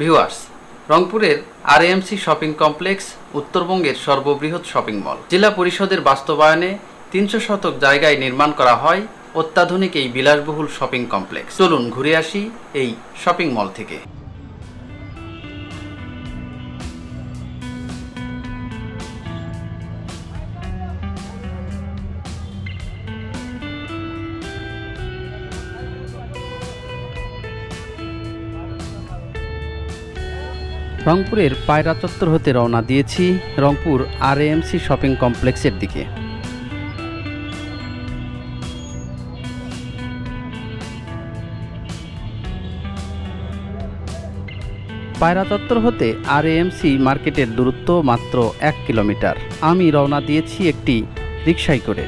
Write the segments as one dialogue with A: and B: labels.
A: Viewers, রংপুরের আরএএমসি shopping complex উত্তরবঙ্গের সর্ববৃহৎ শপিং মল। জেলা পরিষদের বাস্তবায়নে ৩০০ শতক জায়গায় নির্মাণ করা হয় অত্যাধুনিক এই বিলাসবহুল শপিং কমপ্লেক্স। চলুন ঘুরে আসি এই শপিং মল থেকে। রংপুরের পায়রা চত্বর হতে রওনা দিয়েছি রংপুর আরএএমসি শপিং কমপ্লেক্সের দিকে। পায়রা চত্বর হতে আরএএমসি মার্কেটের দূরত্ব মাত্র ১ কিলোমিটার। আমি রওনা দিয়েছি একটি রিকশায় করে।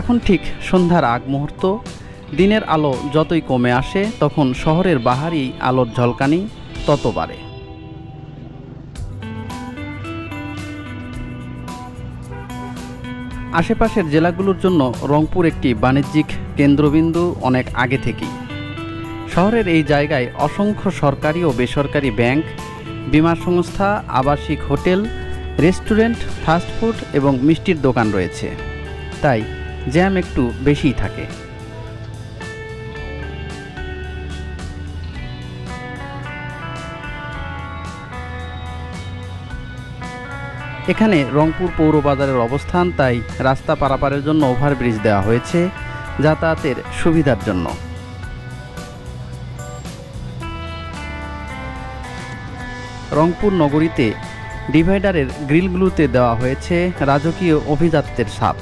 A: এখন ঠিক সন্ধ্যার আগ মুহূর্ত। দিনের আলো যতই কমে আসে তখন শহরের বাহারি আলোর ঝলকানি তত বাড়ে। আশেপাশের জেলাগুলোর জন্য রংপুর একটি বাণিজ্যিক কেন্দ্রবিন্দু অনেক আগে থেকেই। শহরের এই জায়গায় অসংখ্য সরকারি ও বেসরকারি ব্যাংক, বীমা সংস্থা, আবাসিক হোটেল, রেস্টুরেন্ট, ফাস্টফুড এবং মিষ্টির দোকান রয়েছে, তাই জ্যাম একটু বেশিই থাকে। এখানে রংপুর পৌর বাজারের অবস্থান, তাই রাস্তা পারাপারের জন্য ওভারব্রিজ দেওয়া হয়েছে যাতায়াতের সুবিধার জন্য। রংপুর নগরীতে ডিভাইডারের গ্রিলগুলোতে দেওয়া হয়েছে রাজকীয় অভিজাত্যের ছাপ।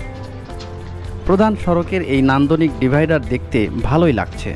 A: প্রধান সড়কের এই নান্দনিক ডিভাইডার দেখতে ভালোই লাগছে।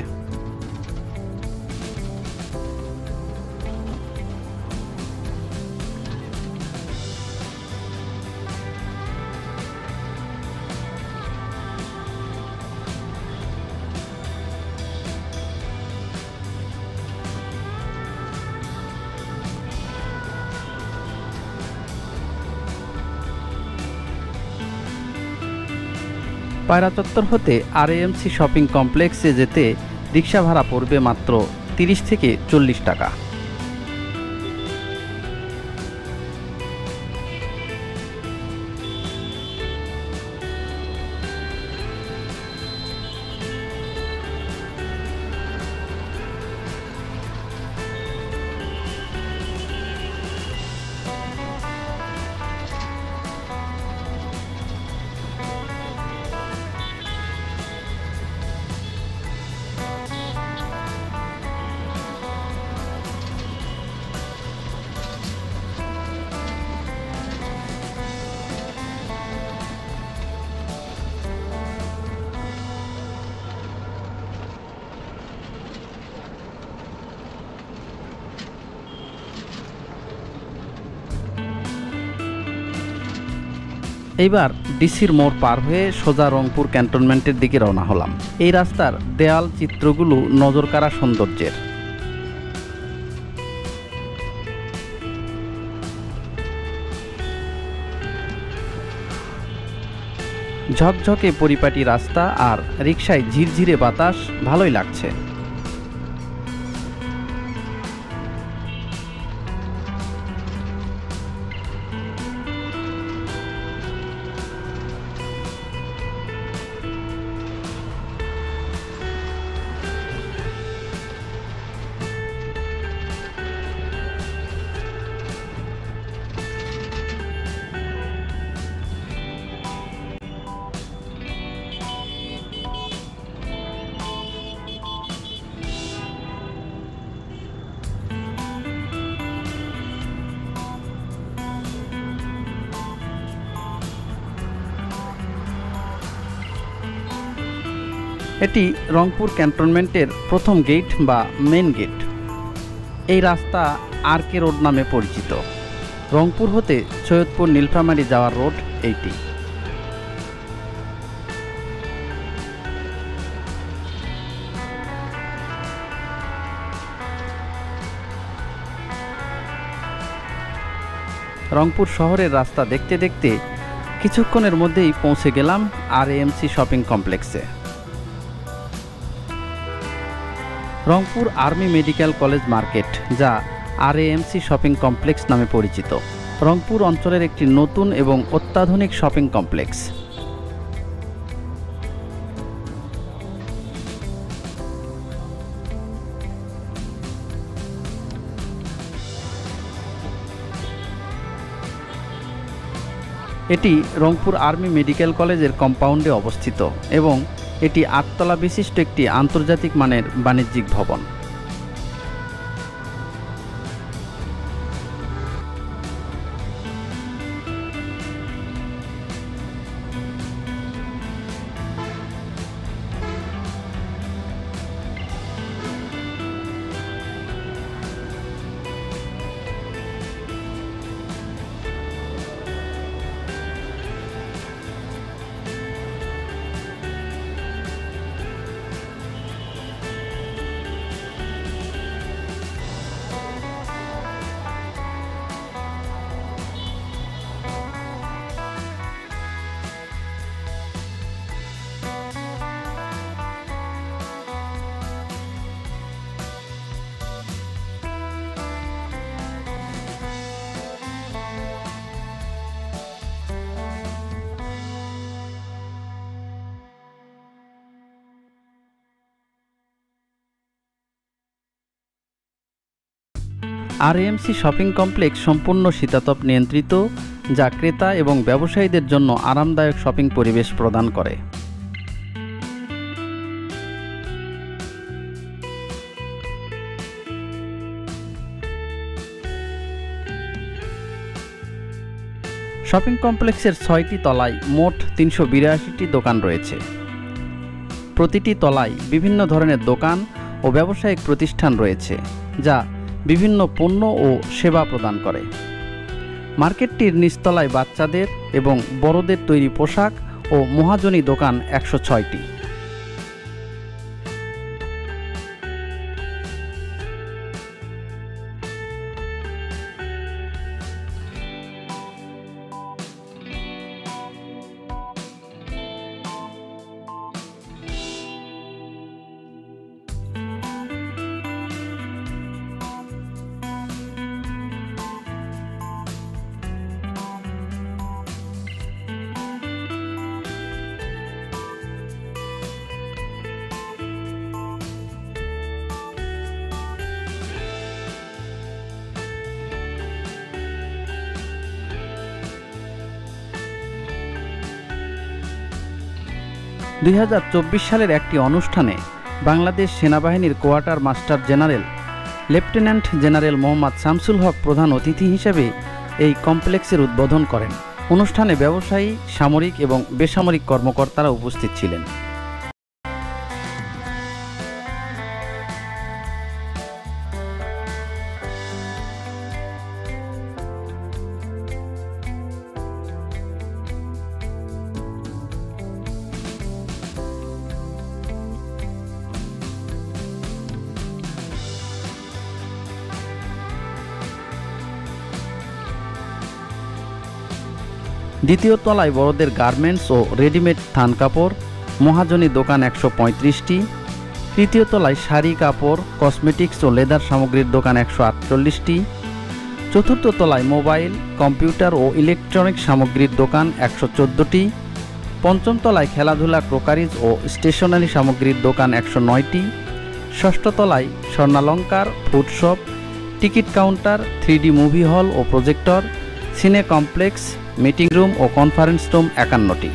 A: পায়রা চত্বর হতে আরএএমসি শপিং কমপ্লেক্সে যেতে রিক্সা ভাড়া পড়বে মাত্র ৩০ থেকে ৪০ টাকা। এইবার ডিসির মোড় পার হয়ে সোজা রংপুর ক্যান্টনমেন্টের দিকে রওনা হলাম। এই রাস্তার দেয়াল চিত্রগুলো নজরকাড়া সৌন্দর্যের। ঝকঝকে পরিপাটি রাস্তা আর রিকশায় ঝিরঝিরে বাতাস ভালোই লাগছে। এটি রংপুর ক্যান্টনমেন্টের প্রথম গেট বা মেন গেট। এই রাস্তা আরকে রোড নামে পরিচিত। রংপুর হতে সৈয়দপুর নীলফামারী যাওয়ার রোড এইটি। রংপুর শহরের রাস্তা দেখতে দেখতে কিছুক্ষণের মধ্যেই পৌঁছে গেলাম আরএএমসি শপিং কমপ্লেক্সে। Rangpur army medical college market, যা আরএএমসি শপিং কমপ্লেক্স নামে পরিচিত, রংপুর অঞ্চলের একটি নতুন এবং অত্যাধুনিক শপিং কমপ্লেক্স। এটি রংপুর আর্মি মেডিকেল কলেজের কম্পাউন্ডে অবস্থিত এবং এটি 8 তলা বিশিষ্ট একটি আন্তর্জাতিক মানের বাণিজ্যিক ভবন। আরএএমসি শপিং কমপ্লেক্স সম্পূর্ণ শীতাতপ নিয়ন্ত্রিত, যা ক্রেতা এবং ব্যবসায়ীদের জন্য আরামদায়ক শপিং পরিবেশ প্রদান করে। শপিং কমপ্লেক্সের 6টি তলায় মোট 382টি দোকান রয়েছে। প্রতিটি তলায় বিভিন্ন ধরনের দোকান ও ব্যবসায়িক প্রতিষ্ঠান রয়েছে, যা বিভিন্ন পণ্য ও সেবা প্রদান করে। মার্কেটটির নিচতলায় বাচ্চাদের এবং বড়দের তৈরি পোশাক ও মহাজনী দোকান 106টি। সালের একটি অনুষ্ঠানে বাংলাদেশ সেনাবাহিনীর quarter master general lieutenant general Mohammad Shamsul Haque প্রধান অতিথি হিসেবে এই কমপ্লেক্সের উদ্বোধন করেন। অনুষ্ঠানে ব্যবসায়ী, সামরিক এবং বেসামরিক কর্মকর্তারা উপস্থিত ছিলেন। দ্বিতীয় তলায় বড়দের গার্মেন্টস ও রেডিমেড থান কাপড়, মহাজনী দোকান 135টি। তৃতীয় তলায় শাড়ি, কাপড়, কসমেটিক্স ও লেদার সামগ্রীর দোকান 148টি। চতুর্থ তলায় মোবাইল, কম্পিউটার ও ইলেকট্রনিক সামগ্রীর দোকান 114টি। পঞ্চম তলায় খেলাধুলা, ক্রোকারিজ ও স্টেশনারি সামগ্রীর দোকান 109টি। ষষ্ঠ তলায় স্বর্ণালঙ্কার, food shop, ticket counter, 3D movie hall ও projector, cine complex, meeting room ও কনফারেন্স রুম 51টি।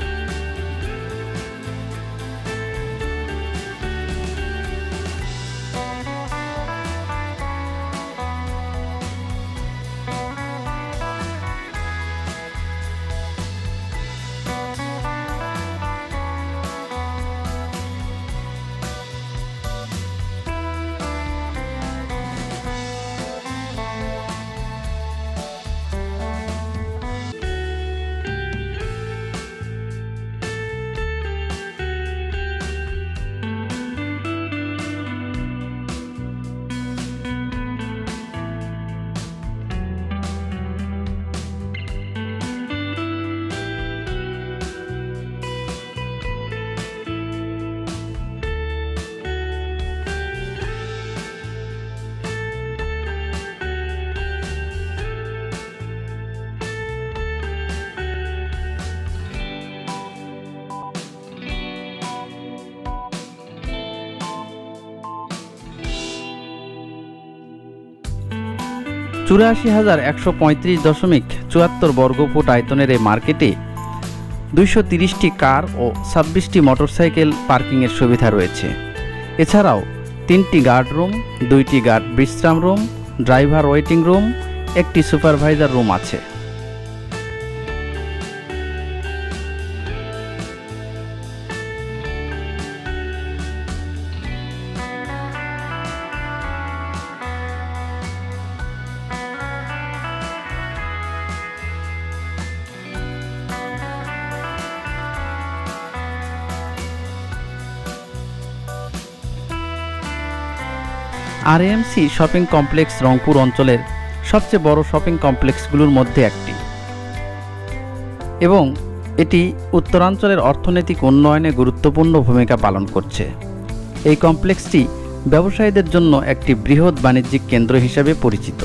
A: 84,135.74 বর্গফুট আয়তনের এই মার্কেটে 230টি কার ও 26টি মোটরসাইকেল পার্কিংয়ের সুবিধা রয়েছে। এছাড়াও 3টি গার্ড রুম, 2টি গার্ড বিশ্রাম রুম, ড্রাইভার ওয়েটিং রুম, একটি সুপারভাইজার রুম আছে। আরএএমসি শপিং কমপ্লেক্স রংপুর অঞ্চলের সবচেয়ে বড় শপিং কমপ্লেক্সগুলোর মধ্যে একটি এবং এটি উত্তরাঞ্চলের অর্থনৈতিক উন্নয়নে গুরুত্বপূর্ণ ভূমিকা পালন করছে। এই কমপ্লেক্সটি ব্যবসায়ীদের জন্য একটি বৃহৎ বাণিজ্যিক কেন্দ্র হিসেবে পরিচিত।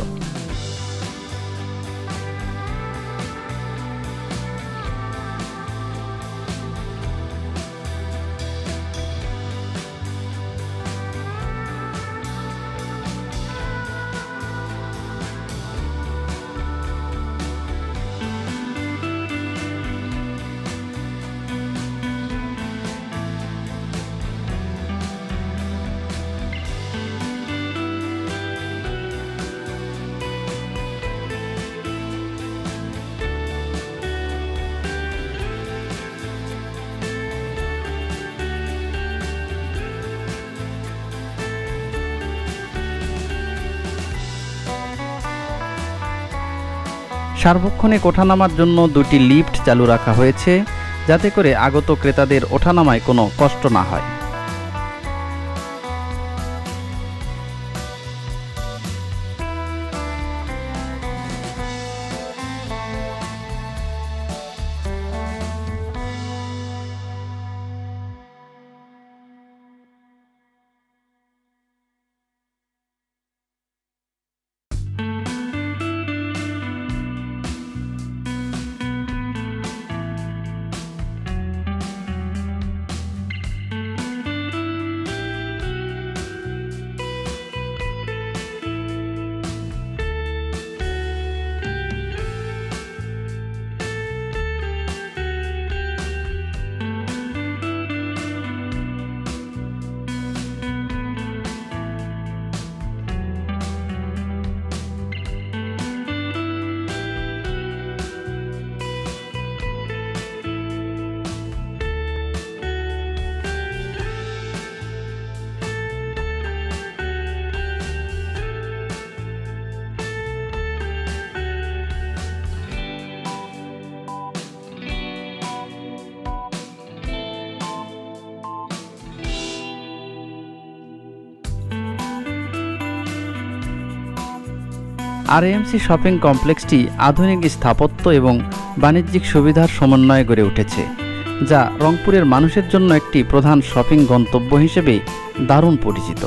A: সার্বক্ষণিক ওঠানামার জন্য 2টি লিফট চালু রাখা হয়েছে, যাতে করে আগত ক্রেতাদের ওঠানামায় কোনো কষ্ট না হয়। আরএএমসি শপিং কমপ্লেক্সটি আধুনিক স্থাপত্য এবং বাণিজ্যিক সুবিধার সমন্বয়ে গড়ে উঠেছে, যা রংপুরের মানুষের জন্য একটি প্রধান শপিং গন্তব্য হিসেবে দারুণ পরিচিত।